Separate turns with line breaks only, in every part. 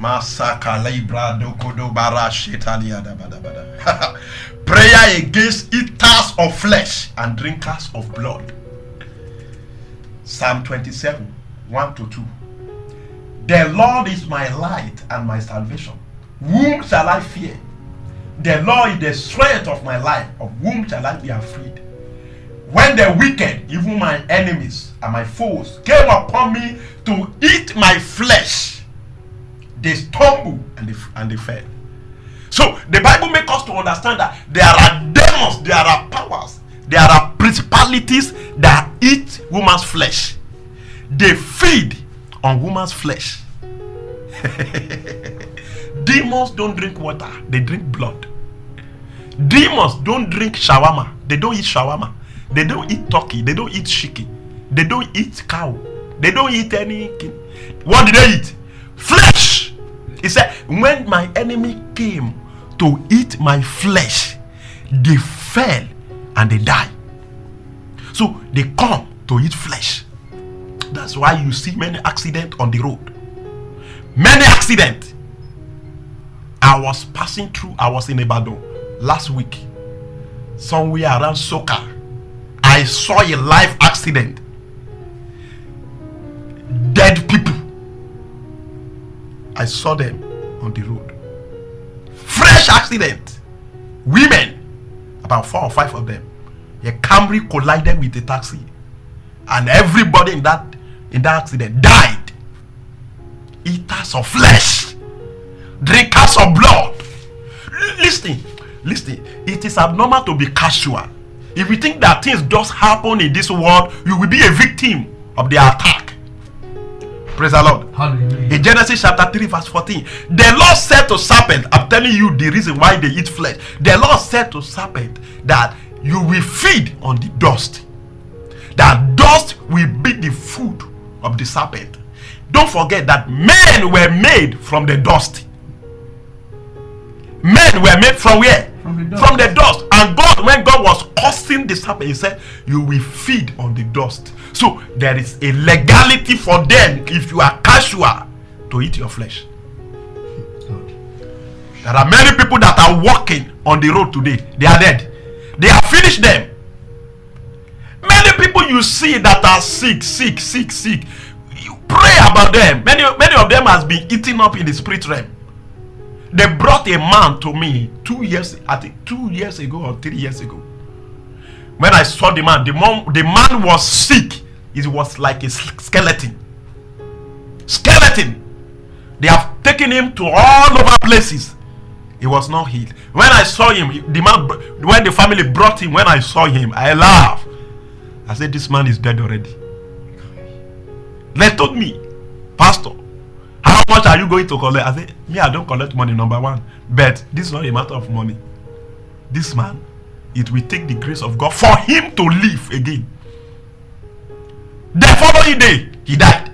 Masaka libra dokodo bara shetalia da bada bada. Prayer against eaters of flesh and drinkers of blood. Psalm 27, 1-2. The Lord is my light and my salvation. Whom shall I fear? The Lord is the strength of my life. Of whom shall I be afraid? When the wicked, even my enemies and my foes, came upon me to eat my flesh, they stumbled and they fell. So the Bible makes us to understand that there are demons, there are powers, there are principalities that eat woman's flesh. They feed on woman's flesh. Demons don't drink water, they drink blood. Demons don't drink shawarma, they don't eat shawarma. They don't eat turkey, they don't eat chicken, they don't eat cow, they don't eat anything. What did they eat? Flesh. He said, when my enemy came to eat my flesh, they fell and they died. So they come to eat flesh. That's why you see many accidents on the road. Many accidents. I was passing through, I was in Ibadan last week, somewhere around Soka. I saw a live accident. Dead people. I saw them on the road. Fresh accident. Women, about 4 or 5 of them. A Camry collided with a taxi, and everybody in that accident died. Eaters of flesh, drinkers of blood. Listen. It is abnormal to be casual. If you think that things just happen in this world, you will be a victim of the attack. Praise the Lord. Hallelujah. In Genesis chapter 3 verse 14, the Lord said to serpent, I'm telling you the reason why they eat flesh. The Lord said to serpent that you will feed on the dust. That dust will be the food of the serpent. Don't forget that men were made from the dust. Men were made from where? From the dust. And God, when God was cursing the serpent, he said, you will feed on the dust. So there is a legality for them, if you are casual, to eat your flesh. There are many people that are walking on the road today. They are dead. They have finished them. Many people you see that are sick. You pray about them. Many of them has been eaten up in the spirit realm. They brought a man to me 2 years, I think 2 years ago or 3 years ago. When I saw the man was sick. It was like a skeleton. They have taken him to all over places. He was not healed. When I saw him, when the family brought him, when I saw him, I laughed. I said, this man is dead already. They told me, Pastor, how much are you going to collect? I said, me, I don't collect money, number one. But this is not a matter of money. This man, it will take the grace of God for him to live again. The following day, he died.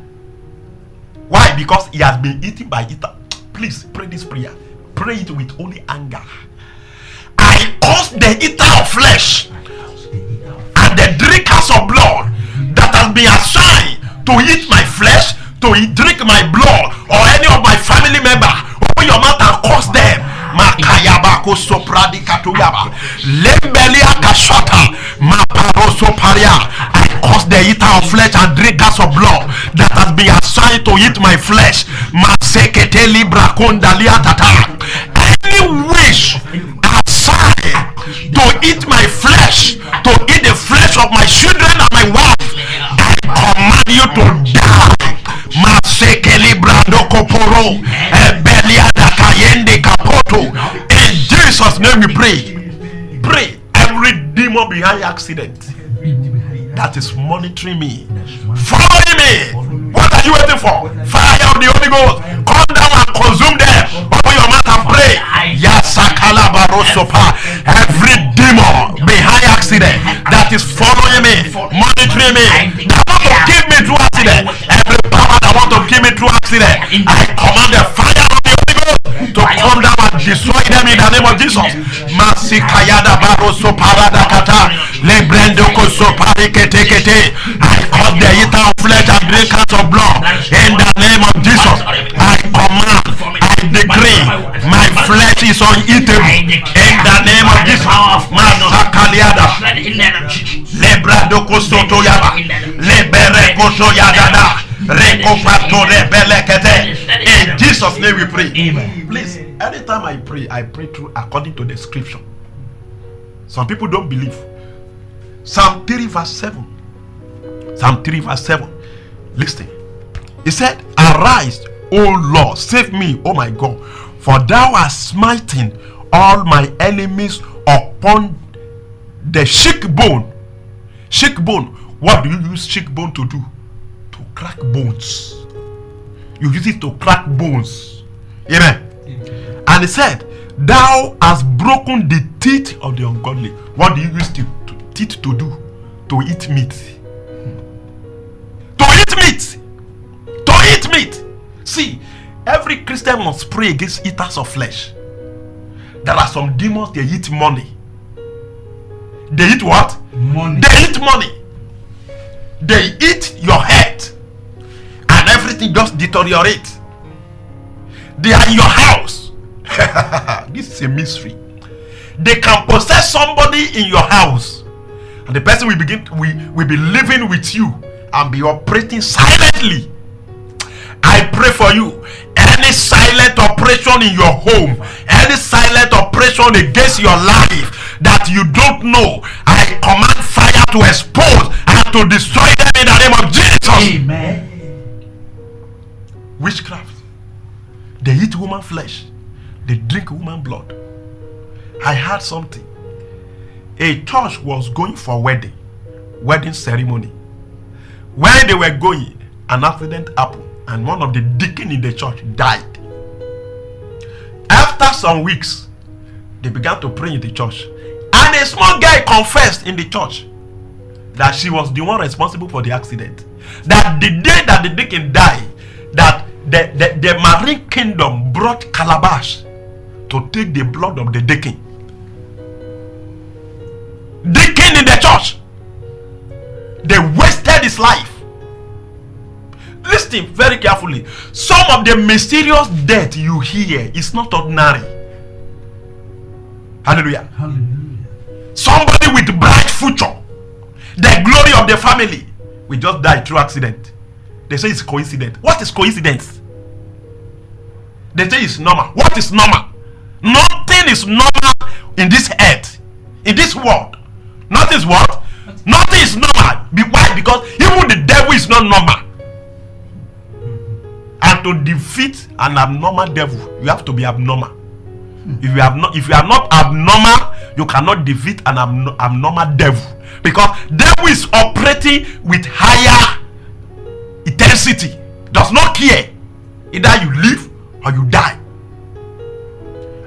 Why? Because he has been eaten by eater. Please pray this prayer. Pray it with only anger. I curse the eater of flesh and the drinkers of blood that has been assigned to eat my flesh, to drink my blood, or any of my family member. Open your mouth and curse them. Makayabako sopradikatuyaba. Lembelia kashata. Maparoso paria. I curse the eater of flesh and drinkers of blood that has been assigned to eat my flesh. Masekete libra kondalia tata. Any wish assigned to eat my flesh, to eat the flesh of my children and my wife, I command you to die. Masekeli brando koporo ebelia dakayende kapoto. In Jesus' name we pray. Pray. Every demon behind accident that is monitoring me, following me, what are you waiting for? Fire of the Holy Ghost, come down and consume them. Open your mouth and pray. Yasakala barosopa. Every demon behind accident that is following me, monitoring me, that want to give me through accident, every power that want to give me through accident, I command the fire of the Holy Ghost to come down and destroy them in the name of Jesus. Masikayada baroso parada kata lebrendo koso parikete kete. I call the eater of flesh and drinkers of blood in the name of Jesus. I command uneatable. In the name of Jesus. Masakaliada. Lebrado kosoto yaba. Lebere koso yadada. Rekopato rebelekete. In Jesus' name we pray.
Amen.
Please, anytime I pray through according to the scripture. Some people don't believe. Psalm 3 verse 7. Psalm 3 verse 7. Listen. He said, arise, O Lord, save me, O my God, for thou art smiting all my enemies upon the cheekbone. Cheekbone. What do you use cheekbone to do? To crack bones. You use it to crack bones. Amen. And he said, thou hast broken the teeth of the ungodly. What do you use teeth to do? To eat meat. To eat meat. To eat meat. See, every Christian must pray against eaters of flesh. There are some demons, they eat money. They eat what?
Money.
They eat money. They eat your head. And everything just deteriorates. They are in your house. This is a mystery. They can possess somebody in your house. And the person will be living with you and be operating silently. I pray for you. Any silent operation in your home, any silent operation against your life that you don't know, I command fire to expose and to destroy them in the name of Jesus.
Amen.
Witchcraft. They eat human flesh. They drink human blood. I heard something. A church was going for wedding ceremony. When they were going, an accident happened. And one of the deacons in the church died. After some weeks, they began to pray in the church. And a small girl confessed in the church that she was the one responsible for the accident. That the day that the deacon died, that the marine kingdom brought calabash to take the blood of the deacon. Deacon in the church. They wasted his life. Listen very carefully. Some of the mysterious death you hear is not ordinary. Hallelujah.
Hallelujah.
Somebody with bright future, the glory of the family, will just die through accident. They say it's coincidence. What is coincidence? They say it's normal. What is normal? Nothing is normal in this earth, in this world. Nothing is what? Nothing is normal. Why? Because even the devil is not normal. And to defeat an abnormal devil, you have to be abnormal. If you are not abnormal, you cannot defeat an abnormal devil, because devil is operating with higher intensity. Does not care either you live or you die.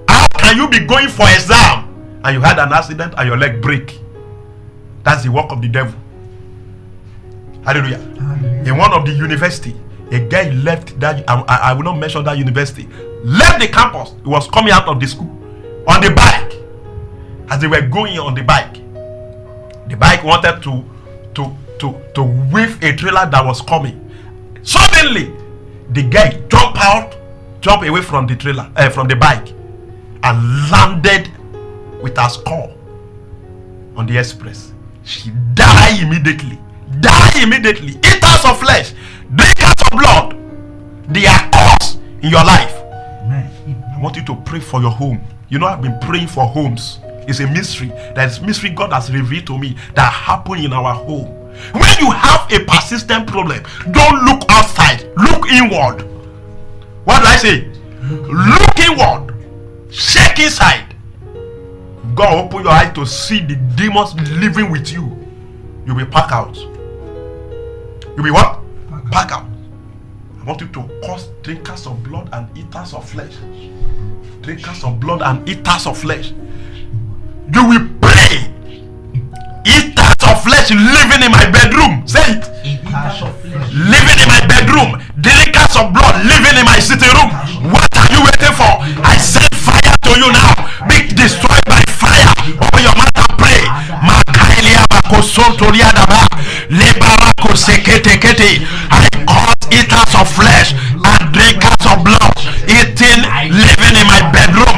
How can you be going for exam and you had an accident and your leg break? That's the work of the devil. Hallelujah. In one of the university, a guy left that, I will not mention that university, left the campus. He was coming out of the school on the bike. As they were going on the bike wanted to wave a trailer that was coming. Suddenly, the guy jumped away from the trailer, from the bike, and landed with her skull on the express. She died immediately. Eaters of flesh, drinkers of blood, they are cause in your life.
Amen.
I want you to pray for your home. You know, I've been praying for homes. It's a mystery. That is mystery God has revealed to me that happen in our home. When you have a persistent problem, don't look outside, look inward. What do I say? Look inward, check inside. God open your eyes to see the demons living with you. You'll be packed out. You'll be what? Pack out. I want you to cause drinkers of blood and eaters of flesh. Drinkers of blood and eaters of flesh. You will pray. Eaters of flesh living in my bedroom. Say it.
Eaters of flesh
living in my bedroom. Drinkers of blood living in my sitting room. What are you waiting for? I send fire to you now. Be destroyed by fire. Open your mouth and pray. I cause eaters of flesh and drinkers of blood eating, living in my bedroom.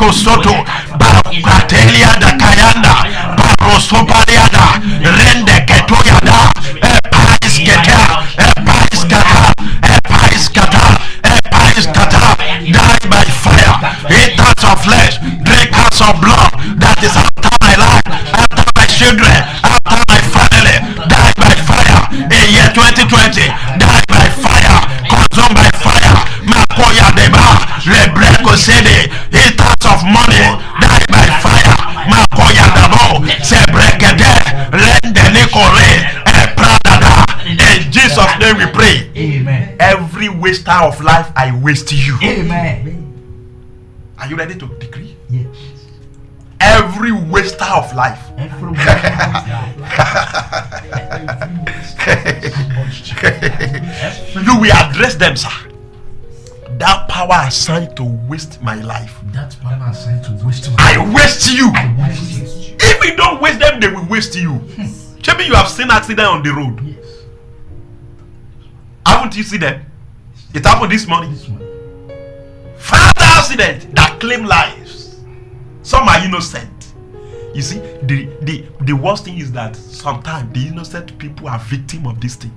Reko Soto, Baratelia da Kayanda, Barosopariada, Rende Ketoyada, Epais Keta, Epais Kata, Epais Kata, Epais Kata, die by fire, eaters of flesh, drinkers of blood, that is after my life, after my children, after my family, die by fire, in year 2020, die by fire, consumed by fire, Makoya Deba, Lebreko Sede, eaters of money, die by fire, Makoya Dabo, Sebrekede, Lende Nikore, Pradada. In Jesus' name we pray.
Amen.
Every waster of life, I waste you.
Amen.
Are you ready to decree?
Yes.
Every waster of life.
Everyone.
You will address them, sir. That power assigned to waste my life.
That's power assigned to waste my
I waste you.
waste you.
If you don't waste them, they will waste you. Maybe you have seen accident on the road.
Yes.
Haven't you seen them? It happened this morning.
This one.
Father accident that claim lives. Some are innocent. You see, the worst thing is that sometimes the innocent people are victim of this thing.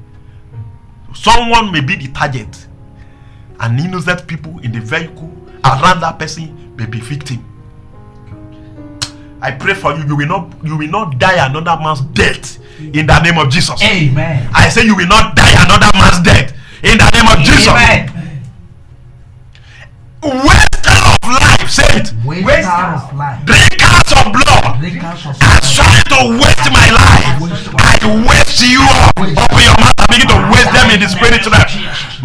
Someone may be the target, and innocent people in the vehicle around that person may be victim. I pray for you. You will not die another man's death in the name of Jesus.
Amen.
I say you will not die another man's death in the name of Jesus.
Amen.
Waster of life, say it.
Waste of life.
Drinkers of blood.
Drinkers of
I'm trying to waste my life. I waste you up. Open your mouth and begin to waste them in the spirit realm.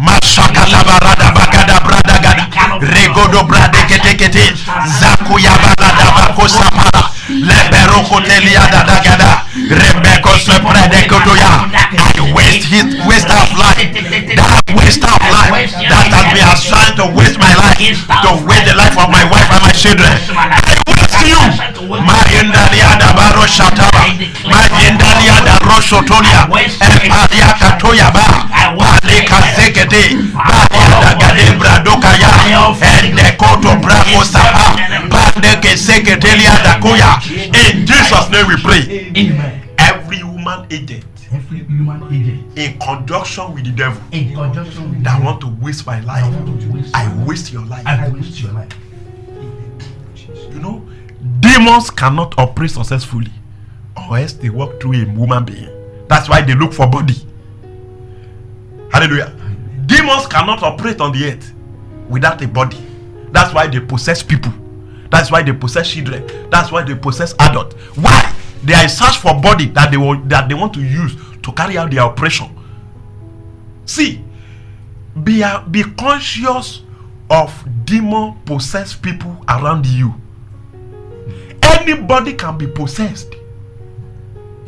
Mashaka labarada bagada brada gada. Regodo brade kete kete. Zakuya balada bakosa para. Lebero kotelia da gada. Rebeko seprede kotoya. I waste of life. That waste of life that has been assigned to waste my life, to waste the life of my wife and my children. I waste you. Mayendalia da baro shataba. Mayendalia da roshotolia. Empadia katoya ba. Paleka zekete. Bayanda gade bradokaya. Ende koto brako sapa. Pandeke seketelia da koya. In Jesus' name we pray.
Amen.
Every human agent
Every human agent
in conjunction with the devil
in conjunction with
that want to waste my life, I waste your life.
I waste your life.
You know, demons cannot operate successfully unless they walk through a human being. That's why they look for body. Hallelujah. Demons cannot operate on the earth without a body. That's why they possess people. That's why they possess children. That's why they possess adults. Why? They are in search for body that they want to use to carry out their operation. See, be conscious of demon possessed people around you. Anybody can be possessed.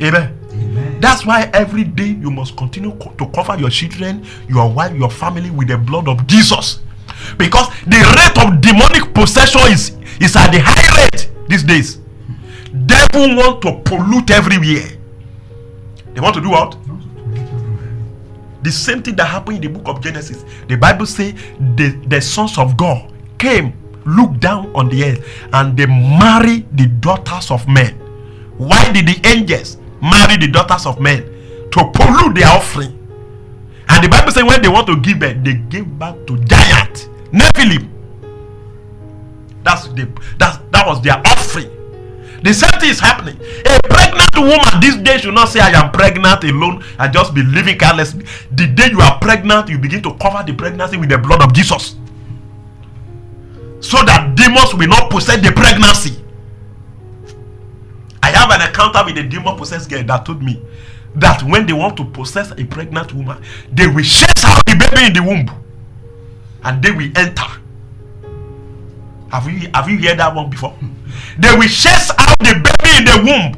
Amen.
Amen.
That's why every day you must continue to cover your children, your wife, your family with the blood of Jesus. Because the rate of demonic possession is at the high rate these days. Devil want to pollute everywhere. They want to do what? The same thing that happened in the book of Genesis. The Bible says the sons of God came, looked down on the earth, and they married the daughters of men. Why did the angels marry the daughters of men? To pollute their offering. And the Bible says when they want to give birth, they gave birth to giant Nephilim. That was their offering. The same thing is happening. A pregnant woman this day should not say, I am pregnant alone and just be living carelessly. The day you are pregnant, you begin to cover the pregnancy with the blood of Jesus, so that demons will not possess the pregnancy. I have an encounter with a demon possessed girl that told me that when they want to possess a pregnant woman, they will chase out the baby in the womb and they will enter. Have you heard that one before? They will chase out the baby in the womb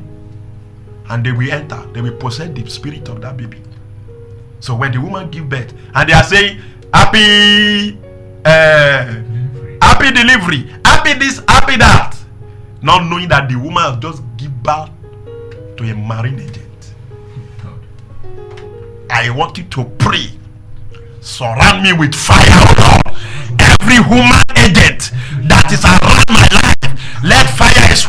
and they will enter. They will possess the spirit of that baby. So when the woman give birth and they are saying happy delivery, happy this, happy that, not knowing that the woman has just give birth to a marine agent. I want you to pray. Surround me with fire, Lord. Every human agent that is around my life,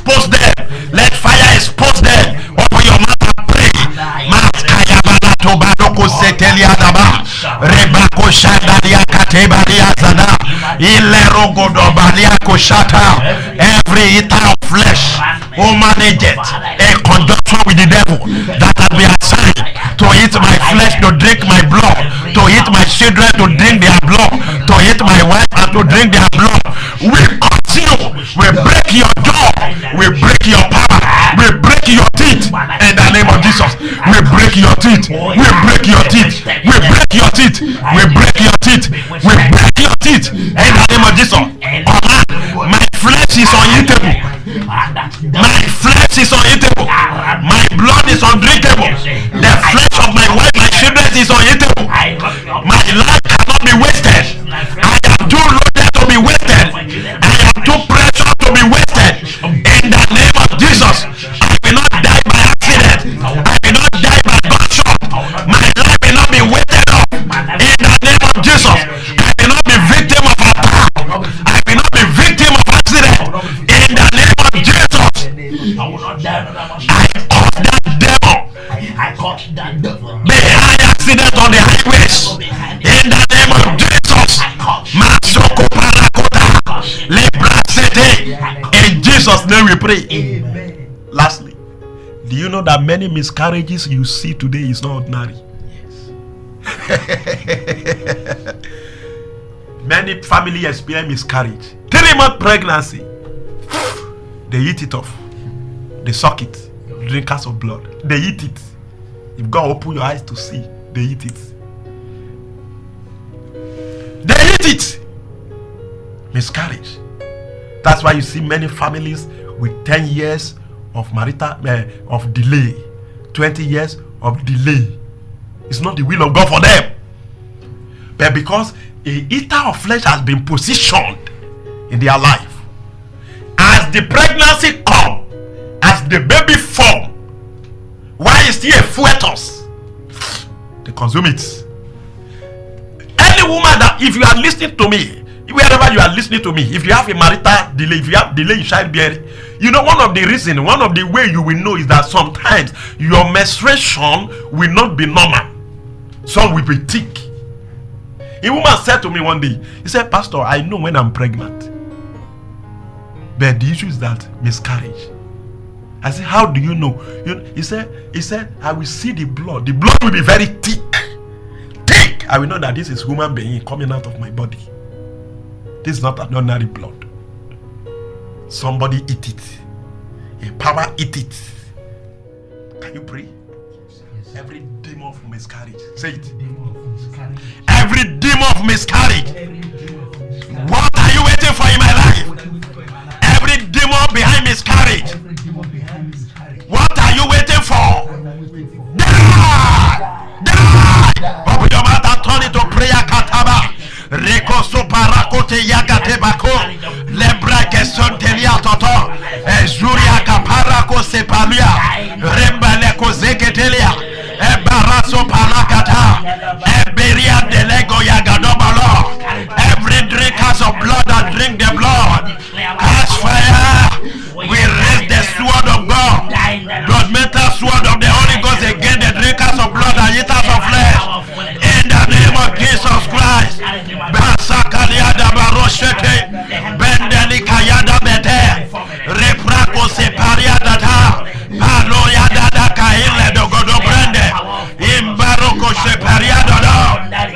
expose them. Let fire expose them. Open your mouth and pray. Maskayabala Tobadoko Seteliadaba. Rebako Shandaria Katebaria Zana. Ilerogodobalia Koshata. Every eater of flesh who manages a conjunction with the devil that has been assigned to eat my flesh, to drink my blood, to eat my children, to drink their blood, to eat my wife and to drink their blood. We continue. We break your jaw. We break your power. We break your teeth in the name of Jesus. We break your teeth. We break your teeth. We break your teeth. We break your teeth. We break your teeth in the name of Jesus. My flesh is uneatable. My flesh is uneatable. My blood is undrinkable. The flesh of my wife, my children is uneatable. My life cannot be wasted. I am too loaded to be wasted. I am too precious to be wasted. In the name of Jesus, I will not die by accident. I will not die by gunshot. My life will not be wasted off. In the name of Jesus, I will not be victim of attack. I will not be victim of accident. In the name of Jesus, I caught that devil. Behind accident on the highways. In the name of Jesus, Masoko Parakota, Lebrasete. In Jesus' name we pray.
Amen.
Lastly, do you know that many miscarriages you see today is not ordinary?
Yes.
Many families experience miscarriage. 3-month pregnancy. They eat it off. They suck it. Drinkers of blood. They eat it. If God open your eyes to see, they eat it. They eat it. Miscarriage. That's why you see many families with 10 years of marital of delay, 20 years of delay. It's not the will of God for them. But because a eater of flesh has been positioned in their life, as the pregnancy come, as the baby form, while it's still a fetus, they consume it. Any woman that, if you are listening to me, wherever you are listening to me, if you have a marital delay, if you have delay in childbearing, you know one of the reasons, one of the way you will know is that sometimes your menstruation will not be normal. Some will be thick. A woman said to me one day, he said, Pastor, I know when I'm pregnant, but the issue is that miscarriage. I said, how do you know? He said, I will see the blood. The blood will be very thick. Thick. I will know that this is human being coming out of my body. This is not an ordinary blood. Somebody eat it. A power eat it. Can you pray?
Yes.
Every demon of miscarriage. Say it.
Every demon of miscarriage.
Every demon of miscarriage. What are you waiting for in my life? Every demon behind miscarriage. What are you waiting for? Die! Die! Open your mouth and turn it to prayer. Kataba. Rekoso parakote yagate bako. Lebrake sontelia toto. Ezuria kaparako sepalia. Rembaleko zeketelia. Ebaraso palakata. Eberia delego yagadobalo. Every drinkers of blood that drink the blood, catch fire. We raise the sword of God, blood metal sword of the Holy Ghost against the drinkers of blood and eaters of flesh. In the name of Jesus Christ. Basakaliada baroshete. Bendelikayada bete. Reprako separiada ta. Paloyada da kaile dogodo brende. Imbaroko separiada da.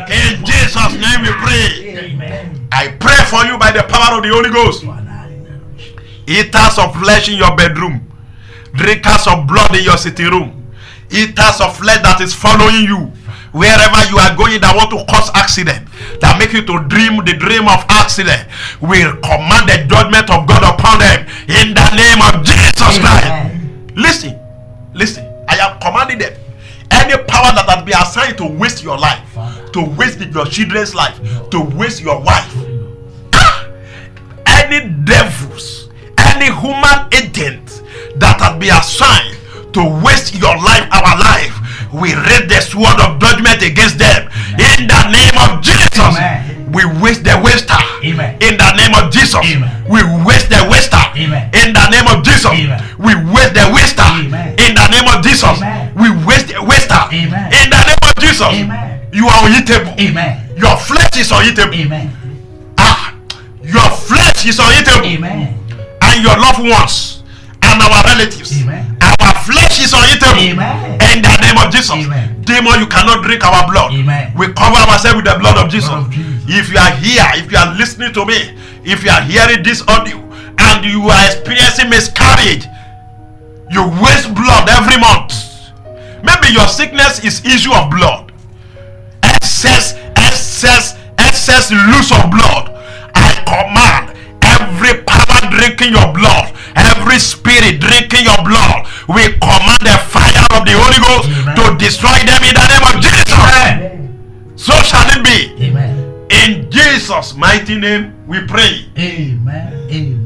In Jesus' name we pray. I pray for you by the power of the Holy Ghost. Eaters of flesh in your bedroom, drinkers of blood in your sitting room, eaters of flesh that is following you wherever you are going, that want to cause accident, that make you to dream the dream of accident. We command the judgment of God upon them in the name of Jesus Christ. Listen, I am commanding them. Any power that has been assigned to waste your life, to waste your children's life, to waste your wife, any devils, any human agent that has been assigned to waste your life, our life, we raise the sword of judgment against them. In the name of Jesus. Amen. We waste the waster. Amen. In the name of Jesus. Amen. We waste the waster. Amen. In the name of Jesus. Jesus.
Amen.
We waste the waster.
Amen.
In the name of Jesus.
Amen.
We waste the waster.
Amen.
In the name of Jesus.
Amen.
You are uneatable.
Amen.
Your flesh is uneatable.
Amen.
Your flesh is uneatable.
Amen.
And your loved ones and our relatives.
Amen.
Our flesh is uneatable.
Amen.
In the name of Jesus.
Amen.
Demon, you cannot drink our blood.
Amen.
We cover ourselves with the blood of Jesus.
Blood of Jesus.
If you are here, if you are listening to me, if you are hearing this audio and you are experiencing miscarriage, you waste blood every month. Maybe your sickness is issue of blood. Excess loss of blood. I command every power drinking your blood, every spirit drinking your blood. We command the fire of the Holy Ghost to destroy them in the name of Jesus.
Amen.
So shall it be.
Amen.
In Jesus' mighty name we pray.
Amen. Amen.